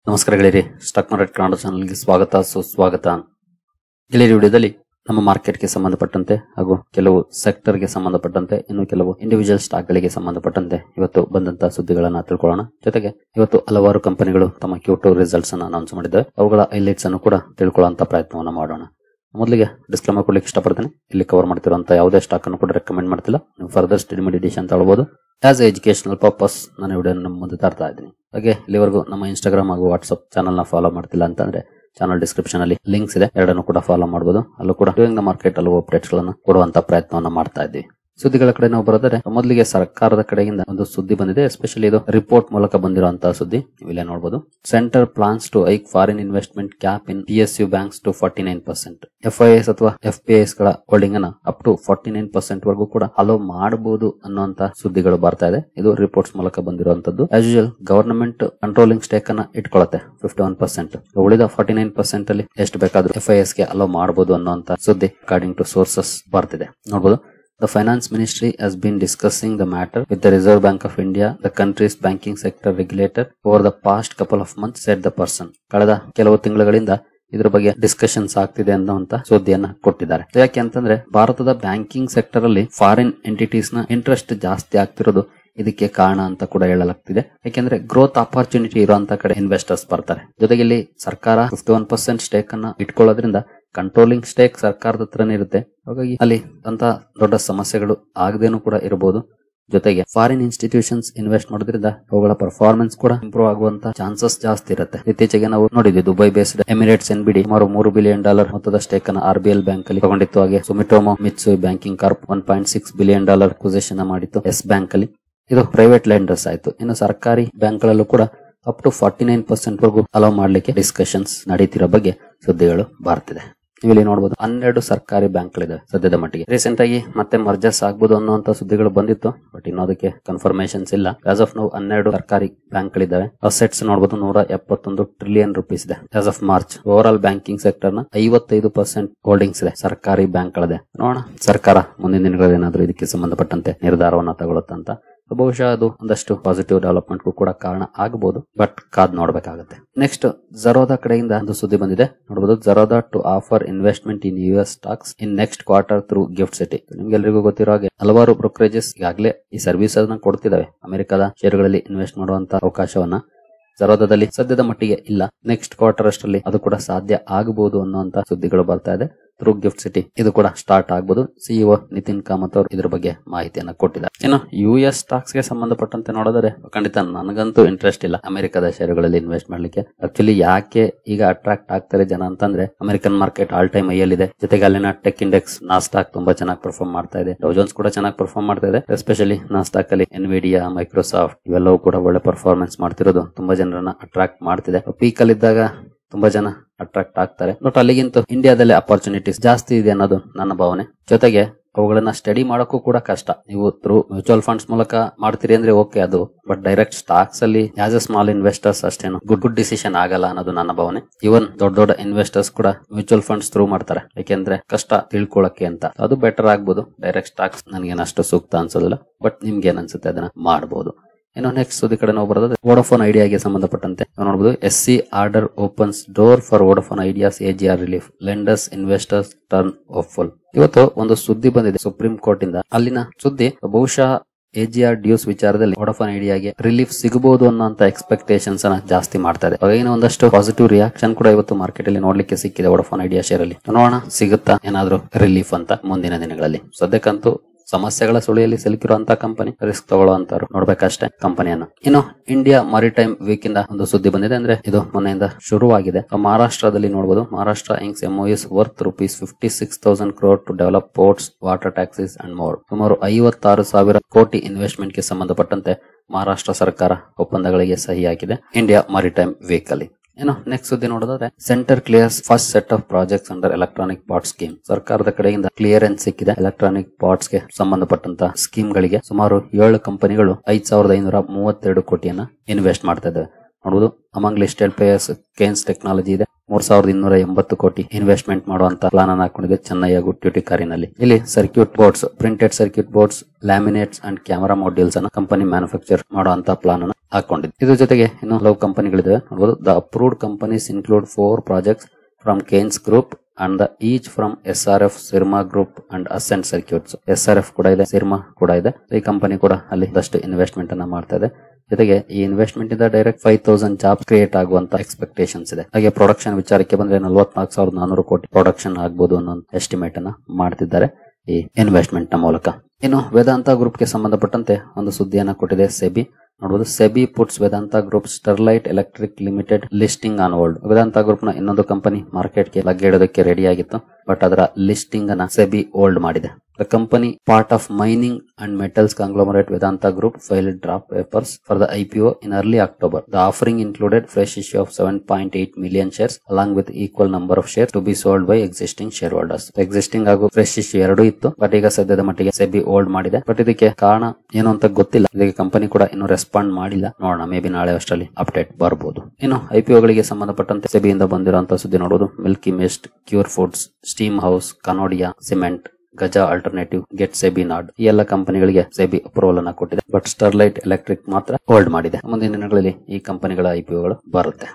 ನಮಸ್ಕಾರ ಗೆಳೆಯರಿ, stock market Kannada ಚಾನಲ್ಗೆ ಸ್ವಾಗತ ಸುಸ್ವಾಗತ. ಗೆಳೆಯರಿ, ವಿಡಿಯೋದಲ್ಲಿ ನಮ್ಮ ಮಾರ್ಕೆಟ್ಗೆ ಸಂಬಂಧಪಟ್ಟಂತೆ ಹಾಗೂ ಕೆಲವು ಸೆಕ್ಟರ್ಗೆ ಸಂಬಂಧಪಟ್ಟಂತೆ ಇನ್ನು ಕೆಲವು ಇಂಡಿವಿಜುವಲ್ ಸ್ಟಾಕ್ ಗಳಿಗೆ ಸಂಬಂಧಪಟ್ಟಂತೆ ಇವತ್ತು ಬಂದಂತಹ ಸುದ್ದಿಗಳನ್ನ ತಿಳ್ಕೊಳ್ಳೋಣ. ಜೊತೆಗೆ ಇವತ್ತು ಹಲವಾರು ಕಂಪನಿಗಳು ತಮ್ಮ Q2 ರಿಸಲ್ಟ್ಸ್ ಅನ್ನು ಅನೌನ್ಸ್ ಮಾಡಿದ್ದಾರೆ. ಅವುಗಳ ಹೈಲೈಟ್ಸ್ ಅನ್ನು ಕೂಡ ತಿಳ್ಕೊಳ್ಳುವಂತ ಪ್ರಯತ್ನವನ್ನ ಮಾಡೋಣ. ಮೊದಲಿಗೆ ಡಿಸ್ಕ್ಲೇಮರ್ ಕೊಡ್ಲಿಕ್ಕೆ ಇಷ್ಟಪಡ್ತೇನೆ. ಇಲ್ಲಿ ಕವರ್ ಮಾಡ್ತಿರುವಂತ ಯಾವುದೇ ಸ್ಟಾಕ್ ಅನ್ನು ಕೂಡ ರೆಕಮೆಂಡ್ ಮಾಡ್ತಿಲ್ಲ. ನೀವು ಫರ್ದರ್ ಸ್ಟಡಿ ಮಾಡಿ ಡಿಸಿಷನ್ ತಗೊಳ್ಬಹುದು. ಆಸ್ ಎಜುಕೇಶನಲ್ ಪರ್ಪಸ್ ನಾನು ವಿಡಿಯೋ ನಮ್ಮ ಮುಂದೆ ತರ್ತಾ ಇದ್ದೀನಿ. ಹಾಗೆ ಇಲ್ಲಿವರೆಗೂ ನಮ್ಮ ಇನ್ಸ್ಟಾಗ್ರಾಮ್ ಹಾಗೂ ವಾಟ್ಸ್ಆಪ್ ಚಾನಲ್ ನ ಫಾಲೋ ಮಾಡ್ತಿಲ್ಲ ಅಂತಂದ್ರೆ ಚಾನಲ್ ಡಿಸ್ಕ್ರಿಪ್ಷನ್ ಅಲ್ಲಿ ಲಿಂಕ್ಸ್ ಇದೆ, ಎರಡನ್ನು ಕೂಡ ಫಾಲೋ ಮಾಡಬಹುದು. ಅಲ್ಲೂ ಕೂಡ ಡೂಯಿಂಗ್ ದ ಮಾರ್ಕೆಟ್ ಹಲವು ಅಪ್ಡೇಟ್ಸ್ ಗಳನ್ನ ಕೊಡುವಂತ ಪ್ರಯತ್ನವನ್ನ ಮಾಡ್ತಾ ಇದ್ದೀವಿ. ಸುದ್ದಿಗಳ ಕಡೆ ನಾವು ಬರೋದ್ರೆ ಮೊದಲಿಗೆ ಸರ್ಕಾರದ ಕಡೆಯಿಂದ ಒಂದು ಸುದ್ದಿ ಬಂದಿದೆ. ಎಸ್ಪೆಷಲಿ ಇದು ರಿಪೋರ್ಟ್ ಮೂಲಕ ಬಂದಿರುವಂತಹ ಸುದ್ದಿ. ಇಲ್ಲೇ ನೋಡಬಹುದು. Centre plans to hike foreign investment cap in PSU banks to 49%. FIIs ಅಥವಾ FPIs ಗಳ ಹೋಲ್ಡಿಂಗ್ ಅನ್ನ ಅಪ್ ಟು 49% ವರೆಗೂ ಕೂಡ ಅಲೋ ಮಾಡಬಹುದು ಅನ್ನುವಂತ ಸುದ್ದಿಗಳು ಬರ್ತಾ ಇದೆ. ಇದು ರಿಪೋರ್ಟ್ಸ್ ಮೂಲಕ ಬಂದಿರುವಂತದ್ದು. As usual government controlling stake ಅನ್ನ ಇಟ್ಕೊಳ್ಳುತ್ತೆ 51%. ಉಳಿದ 49% ಅಲ್ಲಿ ಎಷ್ಟು ಬೇಕಾದ್ರೂ FIIs ಗೆ ಅಲೋ ಮಾಡಬಹುದು ಅನ್ನುವಂತ ಸುದ್ದಿ ಅಕಾರ್ಡಿಂಗ್ ಟು ಸೋರ್ಸಸ್ ಬರ್ತಿದೆ. ನೋಡಬಹುದು. The Finance Ministry has been discussing the matter with the Reserve Bank of India, the country's banking sector regulator, over the past couple of months, said the person. ಕಳೆದ ಕೆಲವು ತಿಂಗಳುಗಳಿಂದ ಇದರ ಬಗ್ಗೆ discussions ಆಗ್ತಿದೆ ಅನ್ನುವಂತ ಸುದ್ದಿಯನ್ನ ಕೊಟ್ಟಿದ್ದಾರೆ. ಯಾಕೆ ಅಂತಂದ್ರೆ ಭಾರತದ ಬ್ಯಾಂಕಿಂಗ್ ಸೆಕ್ಟರ್ ಅಲ್ಲಿ ಫಾರಿನ್ ಎಂಟಿಟೀಸ್ ನ ಇಂಟ್ರೆಸ್ಟ್ ಜಾಸ್ತಿ ಆಗ್ತಿರೋದು ಇದಕ್ಕೆ ಕಾರಣ ಅಂತ ಕೂಡ ಹೇಳಲಾಗ್ತಿದೆ. ಯಾಕೆಂದ್ರೆ ಗ್ರೋತ್ ಆಪರ್ಚುನಿಟಿ ಇರುವಂತ ಕಡೆ ಇನ್ವೆಸ್ಟರ್ಸ್ ಬರ್ತಾರೆ. ಜೊತೆಗೆ ಇಲ್ಲಿ ಸರ್ಕಾರ 51% ಸ್ಟೇಕ್ ಅನ್ನ ಇಟ್ಕೊಳ್ಳೋದ್ರಿಂದ ಕಂಟ್ರೋಲಿಂಗ್ ಸ್ಟೇಕ್ ಸರ್ಕಾರದ ಹತ್ರನೇ ಇರುತ್ತೆ. ಹಾಗಾಗಿ ಅಲ್ಲಿ ಅಂತ ದೊಡ್ಡ ಸಮಸ್ಯೆಗಳು ಆಗದೇನೂ ಕೂಡ ಇರಬಹುದು. ಜೊತೆಗೆ ಫಾರಿನ್ ಇನ್ಸ್ಟಿಟ್ಯೂಷನ್ಸ್ ಇನ್ವೆಸ್ಟ್ ಮಾಡೋದ್ರಿಂದ ಅವುಗಳ ಪರ್ಫಾರ್ಮೆನ್ಸ್ ಕೂಡ ಇಂಪ್ರೂವ್ ಆಗುವಂತ ಚಾನ್ಸಸ್ ಜಾಸ್ತಿ ಇರುತ್ತೆ. ಇತ್ತೀಚೆಗೆ ನಾವು ನೋಡಿದ್ವಿ, ದುಬೈ ಬೇಸ್ಡ್ ಎಮಿರೇಟ್ಸ್ NBD ಸುಮಾರು $3 ಬಿಲಿಯನ್ ಮೊತ್ತದ ಸ್ಟೇಕ್ ಅನ್ನು RBL ಬ್ಯಾಂಕ್ ಅಲ್ಲಿ ತಗೊಂಡಿತ್ತು. ಹಾಗೆ ಸುಮಿಟೋಮೋ ಮಿತ್ಸುಯಿ ಬ್ಯಾಂಕಿಂಗ್ ಕಾರ್ಪ್ $1.6 ಬಿಲಿಯನ್ ಅಕ್ವಿಸಿಷನ್ ಮಾಡಿತ್ತು ಎಸ್ ಬ್ಯಾಂಕ್ ಅಲ್ಲಿ. ಇದು ಪ್ರೈವೇಟ್ ಲೆಂಡರ್ಸ್ ಆಯ್ತು. ಇನ್ನು ಸರ್ಕಾರಿ ಬ್ಯಾಂಕ್ ಗಳಲ್ಲೂ ಕೂಡ ಅಪ್ ಟು 49% ವರೆಗೂ ಅಲೋ ಮಾಡ್ಲಿಕ್ಕೆ ಡಿಸ್ಕಷನ್ಸ್ ನಡೀತಿರೋ ಬಗ್ಗೆ ಸುದ್ದಿಗಳು ಬರ್ತಿದೆ. ಇಲ್ಲಿ ನೋಡಬಹುದು 12 ಸರ್ಕಾರಿ ಬ್ಯಾಂಕ್ಗಳಿದೆ ಸದ್ಯದ ಮಟ್ಟಿಗೆ. ರೀಸೆಂಟ್ ಆಗಿ ಮತ್ತೆ ಮರ್ಜರ್ಸ್ ಆಗ್ಬಹುದು ಅನ್ನುವಂತ ಸುದ್ದಿಗಳು ಬಂದಿತ್ತು, ಬಟ್ ಇನ್ನೋದಕ್ಕೆ ಕನ್ಫರ್ಮೇಶನ್ಸ್ ಇಲ್ಲ. ಆಸ್ ಆಫ್ ನಾವು 12 ಸರ್ಕಾರಿ ಬ್ಯಾಂಕ್ಗಳಿದ್ದಾವೆ. ಅಸೆಟ್ಸ್ ನೋಡಬಹುದು $171 ಟ್ರಿಲಿಯನ್ ಇದೆ as of March. Over all banking sector ನ 55% ಹೋಲ್ಡಿಂಗ್ಸ್ ಇದೆ ಸರ್ಕಾರಿ ಬ್ಯಾಂಕ್ ಗಳದೆ. ನೋಡೋಣ ಸರ್ಕಾರ ಮುಂದಿನ ದಿನಗಳಲ್ಲಿ ಏನಾದ್ರೂ ಇದಕ್ಕೆ ಸಂಬಂಧಪಟ್ಟಂತೆ ನಿರ್ಧಾರವನ್ನ ತಗೊಳುತ್ತಂತ. ಬಹುಶಃ ಅದು ಒಂದಷ್ಟು ಪಾಸಿಟಿವ್ ಡೆವಲಪ್ಮೆಂಟ್ ಕೂಡ ಕಾರಣ ಆಗಬಹುದು, ಬಟ್ ಕಾದ್ ನೋಡ್ಬೇಕಾಗುತ್ತೆ. ನೆಕ್ಸ್ಟ್ ಝರೋದಾ ಕಡೆಯಿಂದ ಒಂದು ಸುದ್ದಿ ಬಂದಿದೆ. ನೋಡಬಹುದು, Zerodha to offer investment in US stocks in next quarter through GIFT City. ನಿಮ್ಗೆಲ್ಲರಿಗೂ ಗೊತ್ತಿರೋ ಹಾಗೆ ಹಲವಾರು ಬ್ರೋಕರೇಜಸ್ ಈಗಾಗಲೇ ಈ ಸರ್ವಿಸ್ ಅನ್ನ ಕೊಡ್ತಿದಾವೆ. ಅಮೆರಿಕದ ಷೇರುಗಳಲ್ಲಿ ಇನ್ವೆಸ್ಟ್ ಮಾಡುವಂತ ಅವಕಾಶವನ್ನ ಝರೋದಾದಲ್ಲಿ ಸದ್ಯದ ಮಟ್ಟಿಗೆ ಇಲ್ಲ. ನೆಕ್ಸ್ಟ್ ಕ್ವಾರ್ಟರ್ ಅಷ್ಟರಲ್ಲಿ ಅದು ಕೂಡ ಸಾಧ್ಯ ಆಗಬಹುದು ಅನ್ನುವಂತ ಸುದ್ದಿಗಳು ಬರ್ತಾ ಇದೆ. ಥ್ರೂ ಗಿಫ್ಟ್ ಸಿಟಿ ಇದು ಕೂಡ ಸ್ಟಾರ್ಟ್ ಆಗಬಹುದು. CEO ನಿತಿನ್ ಕಾಮತ್ ಅವರು ಇದ್ರ ಬಗ್ಗೆ ಮಾಹಿತಿಯನ್ನ ಕೊಟ್ಟಿದ್ದಾರೆ. ಇನ್ನು US ಸ್ಟಾಕ್ಸ್ ಗೆ ಸಂಬಂಧಪಟ್ಟಂತೆ ನೋಡಿದರೆ ಖಂಡಿತ ನನಗಂತೂ ಇಂಟ್ರೆಸ್ಟ್ ಇಲ್ಲ ಅಮೆರಿಕದ ಷೇರುಗಳಲ್ಲಿ ಇನ್ವೆಸ್ಟ್ ಮಾಡ್ಲಿಕ್ಕೆ. ಆಕ್ಚುಲಿ ಯಾಕೆ ಈಗ ಅಟ್ರಾಕ್ಟ್ ಆಗ್ತಾರೆ ಜನ ಅಂತಂದ್ರೆ, American market all time high ಇದೆ. ಜೊತೆಗೆ ಅಲ್ಲಿನ ಟೆಕ್ ಇಂಡೆಕ್ಸ್ ನಾಸ್ಟಾಕ್ ತುಂಬಾ ಚೆನ್ನಾಗಿ ಪರ್ಫಾರ್ಮ್ ಮಾಡ್ತಾ ಇದೆ. ಡೌ ಜೋನ್ಸ್ ಕೂಡ ಚೆನ್ನಾಗಿ ಪರ್ಫಾರ್ಮ್ ಮಾಡ್ತಾ ಇದೆ. ಎಸ್ಪೆಷಲಿ ನಾಸ್ಟಾಕ್ ಅಲ್ಲಿ ಎನ್ವಿಡಿಯಾ, ಮೈಕ್ರೋಸಾಫ್ಟ್ ಇವೆಲ್ಲವೂ ಕೂಡ ಒಳ್ಳೆ ಪರ್ಫಾರ್ಮೆನ್ಸ್ ಮಾಡ್ತಿರೋದು ತುಂಬಾ ಜನರನ್ನ ಅಟ್ರಾಕ್ಟ್ ಮಾಡ್ತಿದೆ. ಪೀಕ್ ಅಲ್ಲಿ ಇದ್ದಾಗ ತುಂಬಾ ಜನ ಅಟ್ರಾಕ್ಟ್ ಆಗ್ತಾರೆ. ಬಟ್ ಅಲ್ಲಿಗಿಂತ ಇಂಡಿಯಾದಲ್ಲಿ ಅಪರ್ಚುನಿಟೀಸ್ ಜಾಸ್ತಿ ಇದೆ ಅನ್ನೋದು ನನ್ನ ಭಾವನೆ. ಜೊತೆಗೆ ಅವುಗಳನ್ನ ಸ್ಟಡಿ ಮಾಡೋಕ್ಕೂ ಕೂಡ ಕಷ್ಟ. ನೀವು ಥ್ರೂ ಮ್ಯೂಚುವಲ್ ಫಂಡ್ಸ್ ಮೂಲಕ ಮಾಡ್ತೀರಿ ಅಂದ್ರೆ ಓಕೆ ಅದು, ಬಟ್ ಡೈರೆಕ್ಟ್ ಸ್ಟಾಕ್ಸ್ ಅಲ್ಲಿ ಆಸ್ ಎ ಸ್ಮಾಲ್ ಇನ್ವೆಸ್ಟರ್ಸ್ ಅಷ್ಟೇನು ಗುಡ್ ಡಿಸಿಷನ್ ಆಗಲ್ಲ ಅನ್ನೋದು ನನ್ನ ಭಾವನೆ. ಇವನ್ ದೊಡ್ಡ ಇನ್ವೆಸ್ಟರ್ಸ್ ಕೂಡ ಮ್ಯೂಚುವಲ್ ಫಂಡ್ಸ್ ಥ್ರೂ ಮಾಡ್ತಾರೆ, ಯಾಕೆಂದ್ರೆ ಕಷ್ಟ ತಿಳ್ಕೊಳಕ್ಕೆ ಅಂತ. ಅದು ಬೆಟರ್ ಆಗ್ಬೋದು. ಡೈರೆಕ್ಟ್ ಸ್ಟಾಕ್ಸ್ ನನಗೇನಷ್ಟು ಸೂಕ್ತ ಅನ್ಸೋದಿಲ್ಲ, ಬಟ್ ನಿಮ್ಗೆ ಏನ್ ಅನ್ಸುತ್ತೆ ಅದನ್ನ ಮಾಡಬಹುದು. ಇನ್ನು ನೆಕ್ಸ್ಟ್ ಸುದ್ದಿ ಕಡೆ ನಾವು ಬರೋದು ವೋಡಾಫೋನ್ ಐಡಿಯಾಗೆ ಸಂಬಂಧಪಟ್ಟಂತೆ ನೋಡಬಹುದು. SC order opens door for Vodafone ideas AGR relief, lenders investors turn hopeful. ಇವತ್ತು ಒಂದು ಸುದ್ದಿ ಬಂದಿದೆ ಸುಪ್ರೀಂ ಕೋರ್ಟ್ ಇಂದ. ಅಲ್ಲಿನ ಸುದ್ದಿ ಬಹುಶಃ AGR ಡ್ಯೂಸ್ ವಿಚಾರದಲ್ಲಿ ವೋಡಾಫೋನ್ ಐಡಿಯಾಗೆ ರಿಲೀಫ್ ಸಿಗಬಹುದು ಅನ್ನೋಂತ ಎಕ್ಸ್ಪೆಕ್ಟೇಷನ್ಸ್ ಅನ್ನ ಜಾಸ್ತಿ ಮಾಡ್ತಾ ಇದೆ. ಹಾಗಾಗಿ ಒಂದಷ್ಟು ಪಾಸಿಟಿವ್ ರಿಯಾಕ್ಷನ್ ಕೂಡ ಇವತ್ತು ಮಾರ್ಕೆಟ್ ಅಲ್ಲಿ ನೋಡ್ಲಿಕ್ಕೆ ಸಿಕ್ಕಿದೆ ವೋಡಾಫೋನ್ ಐಡಿಯಾ ಶೇರ್ ಅಲ್ಲಿ. ನೋಡೋಣ ಸಿಗುತ್ತಾ ಏನಾದ್ರೂ ರಿಲೀಫ್ ಅಂತ ಮುಂದಿನ ದಿನಗಳಲ್ಲಿ. ಸದ್ಯಕ್ಕಂತೂ ಸಮಸ್ಯೆಗಳ ಸುಳಿಯಲ್ಲಿ ಸಿಲುಕಿರುವಂತಹ ಕಂಪನಿ, ರಿಸ್ಕ್ ತಗೊಳ್ಳುವಂತವ್ರು ನೋಡ್ಬೇಕಷ್ಟೇ ಕಂಪನಿಯನ್ನ. ಇನ್ನು ಇಂಡಿಯಾ ಮಾರಿಟೈಮ್ ವೀಕ್ ಇಂದ ಒಂದು ಸುದ್ದಿ ಬಂದಿದೆ. ಅಂದ್ರೆ ಇದು ಮೊನ್ನೆಯಿಂದ ಶುರುವಾಗಿದೆ. ಮಹಾರಾಷ್ಟ್ರದಲ್ಲಿ ನೋಡಬಹುದು, Maharashtra inks MOUs worth ₹56,000 crore to develop ports, water taxis and more. ಸುಮಾರು 56,000 ಕೋಟಿ ಇನ್ವೆಸ್ಟ್ಮೆಂಟ್ ಗೆ ಸಂಬಂಧಪಟ್ಟಂತೆ ಮಹಾರಾಷ್ಟ್ರ ಸರ್ಕಾರ ಒಪ್ಪಂದಗಳಿಗೆ ಸಹಿ ಹಾಕಿದೆ ಇಂಡಿಯಾ ಮಾರಿಟೈಮ್ ವೀಕ್ ಅಲ್ಲಿ. ಇನ್ನು ನೆಕ್ಸ್ಟ್ ಸುದ್ದಿ ನೋಡೋದಾದ್ರೆ, centre clears first set of projects under electronic part scheme. ಸರ್ಕಾರದ ಕಡೆಯಿಂದ ಕ್ಲಿಯರೆನ್ಸ್ ಸಿಕ್ಕಿದೆ ಎಲೆಕ್ಟ್ರಾನಿಕ್ ಪಾರ್ಟ್ಸ್ ಗೆ ಸಂಬಂಧಪಟ್ಟಂತ ಸ್ಕೀಮ್ ಗಳಿಗೆ. ಸುಮಾರು 7 ಕಂಪನಿಗಳು 5,532 ಕೋಟಿಯನ್ನ ಇನ್ವೆಸ್ಟ್ ಮಾಡ್ತಾ ಇದ್ದಾವೆ. ನೋಡಬಹುದು. ಅಮಂಗ್ ಲಿಸ್ಟೆಡ್ ಪ್ಲೇಯರ್ಸ್ ಕೇನ್ಸ್ ಟೆಕ್ನಾಲಜಿ ಇದೆ. 3280 ಕೋಟಿ ಇನ್ವೆಸ್ಟ್ಮೆಂಟ್ ಮಾಡುವಂತ ಪ್ಲಾನ್ ಅನ್ನು ಹಾಕೊಂಡಿದೆ ಚೆನ್ನೈ ಹಾಗೂ ಟ್ಯುಟಿಕಾರಿನಲ್ಲಿ. ಇಲ್ಲಿ circuit boards, printed circuit boards, laminates and camera modules ಅನ್ನು ಕಂಪನಿ ಮ್ಯಾನುಫ್ಯಾಕ್ಚರ್ ಮಾಡುವಂತ ಪ್ಲಾನ್ ಅನ್ನು ಹಾಕೊಂಡಿದೆ. ಇದ್ರ ಜೊತೆಗೆ ಇನ್ನು ಹಲವು ಕಂಪನಿಗಳಿವೆ ನೋಡಬಹುದು. The approved companies include 4 projects from Kaynes Group and each from SRF, Syrma Group and Ascent Circuits. SRF ಕೂಡ ಇದೆ, ಸಿರ್ಮಾ ಕೂಡ ಇದೆ. ಈ ಕಂಪನಿ ಕೂಡ ಅಲ್ಲಿ ದಷ್ಟು ಇನ್ವೆಸ್ಟ್ಮೆಂಟ್ ಅನ್ನ ಮಾಡ್ತಾ ಇದೆ. ಜೊತೆಗೆ ಈ ಇನ್ವೆಸ್ಟ್ಮೆಂಟ್ ಇಂದ ಡೈರೆಕ್ಟ್ 5000 ಜಾಬ್ ಕ್ರಿಯೇಟ್ ಆಗುವಂತ ಎಕ್ಸ್ಪೆಕ್ಟೇಷನ್ಸ್ ಇದೆ. ಹಾಗೆ ಪ್ರೊಡಕ್ಷನ್ ವಿಚಾರಕ್ಕೆ ಬಂದ್ರೆ 44,400 ಕೋಟಿ ಪ್ರೊಡಕ್ಷನ್ ಆಗಬಹುದು ಅನ್ನೋ ಎಸ್ಟಿಮೇಟ್ ಅನ್ನ ಮಾಡ್ತಿದ್ದಾರೆ ಈ ಇನ್ವೆಸ್ಟ್ಮೆಂಟ್ ನ ಮೂಲಕ. ಇನ್ನು ವೇದಾಂತ ಗ್ರೂಪ್ ಗೆ ಸಂಬಂಧಪಟ್ಟಂತೆ ಒಂದು ಸುದ್ದಿಯನ್ನ ಕೊಟ್ಟಿದೆ ಸೆಬಿ. ನೋಡಬಹುದು, SEBI puts Vedanta group Sterlite electric limited listing on hold. Vedanta group ನ ಇನ್ನೊಂದು ಕಂಪನಿ ಮಾರ್ಕೆಟ್ ಗೆ ಲಗ್ಗೆ ಇಡೋದಕ್ಕೆ ರೆಡಿ ಆಗಿತ್ತು, ಬಟ್ ಅದರ ಲಿಸ್ಟಿಂಗ್ ಅನ್ನ ಸೆಬಿ ಹೋಲ್ಡ್ ಮಾಡಿದೆ. The company, part of mining and metals conglomerate Vedanta Group, filed draft papers for the IPO in early October. The offering included fresh issue of 7.8 million shares along with equal number of shares to be sold by existing shareholders. Existing ಹಾಗೂ fresh issue ಎರಡೂ ಇತ್ತು, but ಈಗ ಸದ್ಯದ ಮಟ್ಟಿಗೆ SEBI hold ಮಾಡಿದೆ. But ಇದಕ್ಕೆ ಕಾರಣ ಏನು ಅಂತ ಗೊತ್ತಿಲ್ಲ. ಇದಕ್ಕೆ ಕಂಪನಿ ಕೂಡ ಇನ್ನು ರೆಸ್ಪಾಂಡ್ ಮಾಡಿಲ್ಲ. ನೋಡೋಣ, ಮೇ ಬಿ ನಾಳೆ ಅಷ್ಟರಲ್ಲಿ ಅಪ್ಡೇಟ್ ಬರಬಹುದು. ಇನ್ನು IPO ಗಳಿಗೆ ಸಂಬಂಧಪಟ್ಟಂತೆ ಸೆಬಿಯಿಂದ ಬಂದಿರುವಂತಹ ಸುದ್ದಿ ನೋಡೋದು. ಮಿಲ್ಕಿ ಮಿಸ್ಟ್, ಕ್ಯೂರ್ ಫುಡ್ಸ್, ಸ್ಟೀಮ್ ಹೌಸ್, ಕನೋಡಿಯಾ ಸಿಮೆಂಟ್, ಗಜಾ ಆಲ್ಟರ್ನೇಟಿವ್, ಗೆಟ್ ಸೆಬಿ ನಾಡ್, ಈ ಎಲ್ಲ ಕಂಪನಿಗಳಿಗೆ ಸೆಬಿ ಅಪ್ರೂವಲ್ ಅನ್ನ ಕೊಟ್ಟಿದೆ. ಬಟ್ ಸ್ಟರ್ಲೈಟ್ ಎಲೆಕ್ಟ್ರಿಕ್ ಮಾತ್ರ ಹೋಲ್ಡ್ ಮಾಡಿದೆ. ಮುಂದಿನ ದಿನಗಳಲ್ಲಿ ಈ ಕಂಪನಿಗಳ IPOಗಳು ಬರುತ್ತೆ.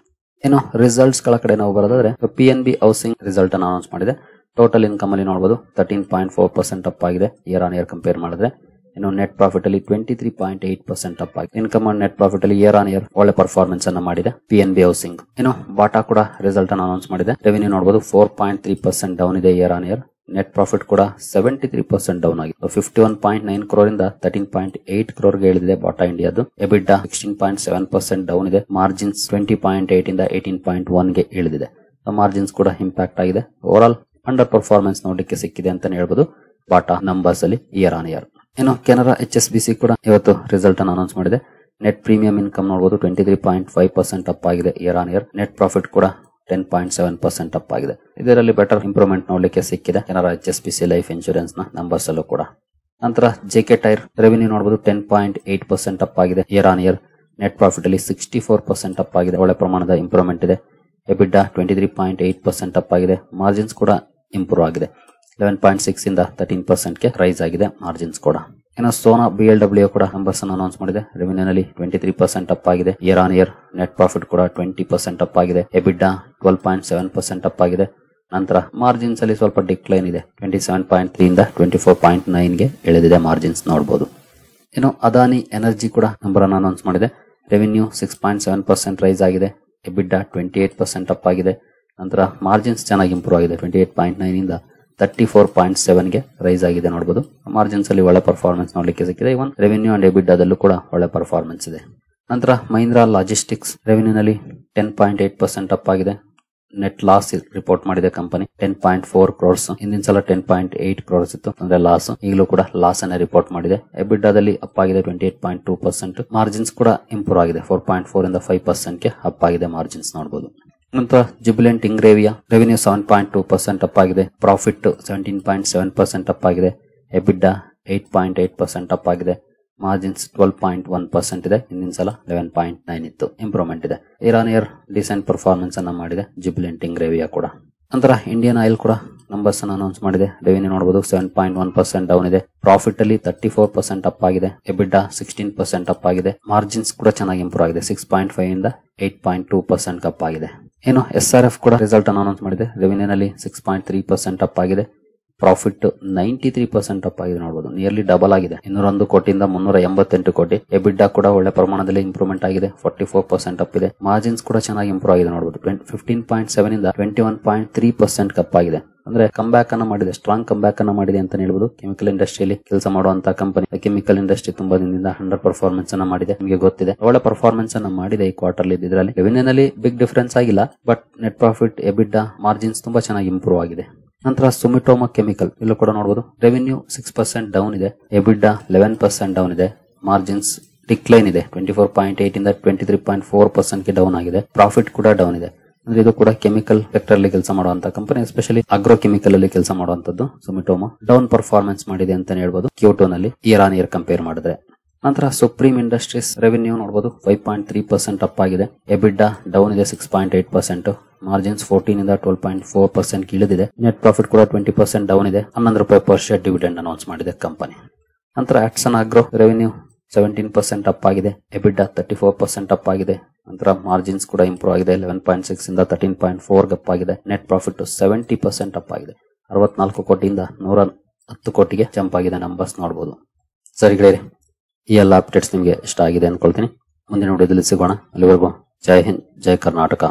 ಇನ್ನು ರಿಸಲ್ಟ್ಸ್ ಗಳ ಕಡೆ ನಾವು ಬರೋದಾದ್ರೆ PNB ಹೌಸಿಂಗ್ ರಿಸಲ್ಟ್ ಅನ್ನು ಅನೌನ್ಸ್ ಮಾಡಿದೆ. ಟೋಟಲ್ ಇನ್ಕಮ್ ಅಲ್ಲಿ ನೋಡಬಹುದು 13.4% ಅಪ್ ಆಗಿದೆ ಇಯರ್ ಆನ್ ಇಯರ್ ಕಂಪೇರ್ ಮಾಡಿದ್ರೆ. ಇನ್ನು ನೆಟ್ ಪ್ರಾಫಿಟ್ ಅಲ್ಲಿ 23.8% ಅಪ್ ಆಗಿದೆ. ಇನ್ಕಮ್ ಅಂಡ್ ನೆಟ್ ಪ್ರಾಫಿಟ್ ಅಲ್ಲಿ ಇಯರ್ ಆನ್ ಇಯರ್ ಒಳ್ಳೆ ಪರ್ಫಾರ್ಮೆನ್ಸ್ ಅನ್ನ ಮಾಡಿದೆ PNB ಹೌಸಿಂಗ್. ಇನ್ನು ಬಾಟಾ ಕೂಡ ರಿಸಲ್ಟ್ ಅನ್ನು ಅನೌನ್ಸ್ ಮಾಡಿದೆ. ರೆವಿನ್ಯೂ ನೋಡಬಹುದು 4.3% ಡೌನ್ ಇದೆ year on year. Net profit ಕೂಡ 73% ಡೌನ್ ಆಗಿದೆ. 51.9 crore ಇಂದ 13.8 crore ಗೆ ಇಳಿದಿದೆ ಬಾಟಾ ಇಂಡಿಯಾದು. ಎಬಿಟಾ 16.7% ಡೌನ್ ಇದೆ. ಮಾರ್ಜಿನ್ಸ್ 20.8 ಇಂದ 18.1 ಗೆ ಇಳಿದಿದೆ. ಮಾರ್ಜಿನ್ಸ್ ಕೂಡ ಇಂಪ್ಯಾಕ್ಟ್ ಆಗಿದೆ. ಓವರ್ ಆಲ್ ಅಂಡರ್ ಪರ್ಫಾರ್ಮೆನ್ಸ್ ನೋಡಲಿಕ್ಕೆ ಸಿಕ್ಕಿದೆ ಅಂತಾನೆ ಹೇಳ್ಬೋದು ಬಾಟಾ ನಂಬರ್ಸ್ ಅಲ್ಲಿ ಇಯರ್ ಆನ್ ಇಯರ್. ಇನ್ನು ಕೆನರಾ HSBC ಕೂಡ ಇವತ್ತು ರಿಸಲ್ಟ್ ಅನ್ನು ಅನೌನ್ಸ್ ಮಾಡಿದೆ. ನೆಟ್ ಪ್ರೀಮಿಯಂ ಇನ್ಕಮ್ ನೋಡಬಹುದು 23.5% ಅಪ್ ಆಗಿದೆ year on year. Net profit ಕೂಡ 10.7% ಅಪ್ ಆಗಿದೆ. ಇದರಲ್ಲಿ ಬೆಟರ್ ಇಂಪ್ರೂವ್ಮೆಂಟ್ ನೋಡಲಿಕ್ಕೆ ಸಿಕ್ಕಿದೆ ಕೆನರಾ HSBC ಲೈಫ್ ಇನ್ಶೂರೆನ್ಸ್ ನ ನಂಬರ್ಸ್ ಅಲ್ಲೂ ಕೂಡ. ನಂತರ JK ಟೈರ್ ರೆವಿನ್ಯೂ ನೋಡಬಹುದು 10.8% ಅಪ್ ಆಗಿದೆ year on year. Net profit ಅಲ್ಲಿ 64% ಅಪ್ ಆಗಿದೆ. ಒಳ್ಳೆ ಪ್ರಮಾಣದ ಇಂಪ್ರೂವ್ಮೆಂಟ್ ಇದೆ. ಎಬಿಟಾ 23.8% ಅಪ್ ಆಗಿದೆ. ಮಾರ್ಜಿನ್ಸ್ ಕೂಡ ಇಂಪ್ರೂವ್ ಆಗಿದೆ. 11.6 ಇಂದ 13% ಗೆ ರೈಸ್ ಆಗಿದೆ ಮಾರ್ಜಿನ್ಸ್ ಕೂಡ. ಇನ್ನು ಸೋನಾ BLW ಕೂಡ ನಂಬರ್ಸ್ ಅನ್ನು ಅನೌನ್ಸ್ ಮಾಡಿದೆ. ರೆವಿನ್ಯೂ ನಲ್ಲಿ 23% ಅಪ್ ಆಗಿದೆ year on year. Net profit ಕೂಡ 20% ಅಪ್ ಆಗಿದೆ. ಎಬಿಟಾ 12.7% ಅಪ್ ಆಗಿದೆ. ನಂತರ ಮಾರ್ಜಿನ್ಸ್ ಅಲ್ಲಿ ಸ್ವಲ್ಪ ಡಿಕ್ಲೈನ್ ಇದೆ. 27.3 ಇಂದ 24.9 ಗೆ ಇಳಿದಿದೆ ಮಾರ್ಜಿನ್ಸ್ ನೋಡಬಹುದು. ಇನ್ನು ಅದಾನಿ ಎನರ್ಜಿ ಕೂಡ ನಂಬರ್ ಅನ್ನು ಅನೌನ್ಸ್ ಮಾಡಿದೆ. ರೆವಿನ್ಯೂ 6.7% ರೈಸ್ ಆಗಿದೆ. ಎಬಿಟಾ 28% ಅಪ್ ಆಗಿದೆ. ನಂತರ ಮಾರ್ಜಿನ್ಸ್ ಚೆನ್ನಾಗಿ ಇಂಪ್ರೂವ್ ಆಗಿದೆ. 28.9 ಇಂದ 34.7 ಗೆ ರೈಸ್ ಆಗಿದೆ ನೋಡಬಹುದು. ಮಾರ್ಜಿನ್ಸ್ ಅಲ್ಲಿ ಒಳ್ಳೆ ಪರ್ಫಾರ್ಮೆನ್ಸ್ ನೋಡಲಿಕ್ಕೆ ಸಿಕ್ಕಿದೆ. ಇವನ್ ರೆವಿನ್ಯೂ ಅಂಡ್ ಎಬಿಟಾದಲ್ಲೂ ಕೂಡ ಒಳ್ಳೆ ಪರ್ಫಾರ್ಮೆನ್ಸ್ ಇದೆ. ನಂತರ ಮಹೀಂದ್ರಾ ಲಾಜಿಸ್ಟಿಕ್ಸ್ ರೆವಿನ್ಯೂ ನಲ್ಲಿ 10.8% ಅಪ್ ಆಗಿದೆ. ನೆಟ್ ಲಾಸ್ ರಿಪೋರ್ಟ್ ಮಾಡಿದೆ ಕಂಪನಿ 10.4 crores. ಹಿಂದಿನ ಸಲ 10.8 crores ಇತ್ತು, ಅಂದ್ರೆ ಲಾಸ್. ಈಗಲೂ ಕೂಡ ಲಾಸ್ ಅನ್ನ ರಿಪೋರ್ಟ್ ಮಾಡಿದೆ. ಎಬಿಟಾದಲ್ಲಿ ಅಪ್ ಆಗಿದೆ 28.2%. ಮಾರ್ಜಿನ್ಸ್ ಕೂಡ ಇಂಪ್ರೂವ್ ಆಗಿದೆ. 4.4 ಇಂದ 5% ಗೆ ಅಪ್ ಆಗಿದೆ ಮಾರ್ಜಿನ್ಸ್ ನೋಡಬಹುದು. ನಂತರ ಜುಬಿಲೆಂಟ್ ಇಂಗ್ರೇವಿಯಾ ರೆವಿನ್ಯೂ 7.2% ಅಪ್ ಆಗಿದೆ. ಪ್ರಾಫಿಟ್ 17.7% ಅಪ್ ಆಗಿದೆ. ಎಬಿಟಾ 8.8% ಅಪ್ ಆಗಿದೆ. ಮಾರ್ಜಿನ್ಸ್ 12.1% ಇದೆ. ಹಿಂದಿನ ಸಲ 11.9 ಇತ್ತು. ಇಂಪ್ರೂವ್ಮೆಂಟ್ ಇದೆ. Year on year decent performance ಅನ್ನ ಮಾಡಿದೆ ಜುಬಿಲೆಂಟ್ ಇಂಗ್ರೇವಿಯಾ ಕೂಡ. ನಂತರ ಇಂಡಿಯನ್ ಆಯಿಲ್ ಕೂಡ ನಂಬರ್ಸ್ ಅನ್ನು ಅನೌನ್ಸ್ ಮಾಡಿದೆ. ರೆವಿನ್ಯೂ ನೋಡಬಹುದು 7.1% ಡೌನ್ ಇದೆ. ಪ್ರಾಫಿಟ್ ಅಲ್ಲಿ 34% ಅಪ್ ಆಗಿದೆ. ಎಬಿಟಾ 16% ಅಪ್ ಆಗಿದೆ. ಮಾರ್ಜಿನ್ಸ್ ಕೂಡ ಚೆನ್ನಾಗಿ ಇಂಪ್ರೂವ್ ಆಗಿದೆ. 6.5 ಇಂದ 8.2% ಅಪ್ ಆಗಿದೆ. ಏನು SRF ಕೂಡ ರಿಸಲ್ಟ್ ಅನ್ನು ಅನೌನ್ಸ್ ಮಾಡಿದೆ. ರೆವಿನ್ಯೂ ನಲ್ಲಿ 6.3% ಅಪ್ ಆಗಿದೆ. ಪ್ರಾಫಿಟ್ 93% ಅಪ್ ಆಗಿದೆ ನೋಡಬಹುದು. ನಿಯರ್ಲಿ ಡಬಲ್ ಆಗಿದೆ. 201 ಕೋಟಿಯಿಂದ 388 ಕೋಟಿ. ಎಬಿಟಾ ಕೂಡ ಒಳ್ಳೆ ಪ್ರಮಾಣದಲ್ಲಿ ಇಂಪ್ರೂವ್ಮೆಂಟ್ ಆಗಿದೆ. 44% ಅಪ್ ಇದೆ. ಮಾರ್ಜಿನ್ಸ್ ಕೂಡ ಚೆನ್ನಾಗಿ ಇಂಪ್ರೂವ್ ಆಗಿದೆ ನೋಡಬಹುದು. 15.7 ಇಂದ 21.3% ಅಪ್ ಆಗಿದೆ. ಅಂದ್ರೆ ಕಂಬ್ಯಾಕ್ ಅನ್ನ ಮಾಡಿದೆ, ಸ್ಟ್ರಾಂಗ್ ಕಂಬ್ಯಾಕ್ ಅನ್ನ ಮಾಡಿದೆ ಅಂತ ಹೇಳ್ಬೋದು. ಕೆಮಿಕಲ್ ಇಂಡಸ್ಟ್ರಿಯಲ್ಲಿ ಕೆಲಸ ಮಾಡುವಂತಹ ಕಂಪನಿ. ಕೆಮಿಕಲ್ ಇಂಡಸ್ಟ್ರಿ ತುಂಬಾ ದಿನದಿಂದ ಅಂಡರ್ ಪರ್ಫಾರ್ಮೆನ್ಸ್ ಅನ್ನ ಮಾಡಿದೆ, ನಿಮಗೆ ಗೊತ್ತಿದೆ. ಒಳ್ಳೆ ಪರ್ಫಾರ್ಮೆನ್ಸ್ ಅನ್ನ ಮಾಡಿದೆ ಈ ಕ್ವಾರ್ಟರ್ಲಿ. ಇದರಲ್ಲಿ ರೆವಿನ್ಯೂ ನಲ್ಲಿ ಬಿಗ್ ಡಿಫರೆನ್ಸ್ ಆಗಿಲ್ಲ, ಬಟ್ ನೆಟ್ ಪ್ರಾಫಿಟ್, ಎಬಿಟಾ, ಮಾರ್ಜಿನ್ಸ್ ತುಂಬಾ ಚೆನ್ನಾಗಿ ಇಂಪ್ರೂವ್ ಆಗಿದೆ. ನಂತರ ಸುಮಿಟೋಮಾ ಕೆಮಿಕಲ್ ಇಲ್ಲೂ ಕೂಡ ನೋಡಬಹುದು. ರೆವಿನ್ಯೂ 6% ಡೌನ್ ಇದೆ. ಎಬಿಟಾ 11% ಡೌನ್ ಇದೆ. ಮಾರ್ಜಿನ್ಸ್ ಡಿಕ್ಲೈನ್ ಇದೆ. 24.8 ಇಂದ 23.4% ಗೆ ಡೌನ್ ಆಗಿದೆ. ಪ್ರಾಫಿಟ್ ಕೂಡ ಡೌನ್ ಇದೆ. ಅಂದ್ರೆ ಇದು ಕೂಡ ಕೆಮಿಕಲ್ ಸೆಕ್ಟರ್ ಅಲ್ಲಿ ಕೆಲಸ ಮಾಡುವಂತ ಕಂಪನಿ, ಎಸ್ಪೆಷಲಿ ಅಗ್ರೋ ಕೆಮಿಕಲ್ ಅಲ್ಲಿ ಕೆಲಸ ಮಾಡುವಂತದ್ದು. ಸುಮಿಟೋಮಾ ಡೌನ್ ಪರ್ಫಾರ್ಮೆನ್ಸ್ ಮಾಡಿದೆ ಅಂತ ಹೇಳ್ಬೋದು Q2 ನಲ್ಲಿ ಇಯರ್ ಆನ್ ಇಯರ್ ಕಂಪೇರ್ ಮಾಡಿದ್ರೆ. ನಂತರ ಸುಪ್ರೀಂ ಇಂಡಸ್ಟ್ರೀಸ್ ರೆವಿನ್ಯೂ ನೋಡಬಹುದು 5.3% ಅಪ್ ಆಗಿದೆ. ಎಬಿಡಾ ಡೌನ್ ಇದೆ 6.8%. ಮಾರ್ಜಿನ್ಸ್ 14 ಇಂದ 12.4% ಇಳಿದಿದೆ. ನೆಟ್ ಪ್ರಾಫಿಟ್ ಕೂಡ 20% ಡೌನ್ ಇದೆ. 11 ರೂಪಾಯಿ ಪರ್ ಶೇರ್ ಡಿವಿಡೆಂಡ್ ಅನೌನ್ಸ್ ಮಾಡಿದೆ ಕಂಪನಿ. ನಂತರ ಆಕ್ಸನ್ ಆಗ್ರೋ ರೆವಿನ್ಯೂ 17% ಅಪ್ ಆಗಿದೆ. ಎಬಿಡಾ 34% ಅಪ್ ಆಗಿದೆ. ನಂತರ ಮಾರ್ಜಿನ್ಸ್ ಕೂಡ ಇಂಪ್ರೂವ್ ಆಗಿದೆ. 11.6 ಇಂದ 13.4 ಅಪ್ ಆಗಿದೆ. ನೆಟ್ ಪ್ರಾಫಿಟ್ 70% ಅಪ್ ಆಗಿದೆ. 64 ಕೋಟಿಯಿಂದ 110 ಕೋಟಿಗೆ ಜಂಪ್ ಆಗಿದೆ. ನಂಬರ್ಸ್ ನೋಡಬಹುದು. ಸರಿ ಗೆಳೆಯರೆ, ಈ ಎಲ್ಲ ಅಪ್ಡೇಟ್ಸ್ ನಿಮಗೆ ಇಷ್ಟ ಆಗಿದೆ ಅನ್ಕೊಳ್ತೀನಿ. ಮುಂದಿನ ವಿಡಿಯೋದಲ್ಲಿ ಸಿಗೋಣ. ಅಲ್ಲಿವರೆಗೂ ಜೈ ಹಿಂದ್, ಜೈ ಕರ್ನಾಟಕ.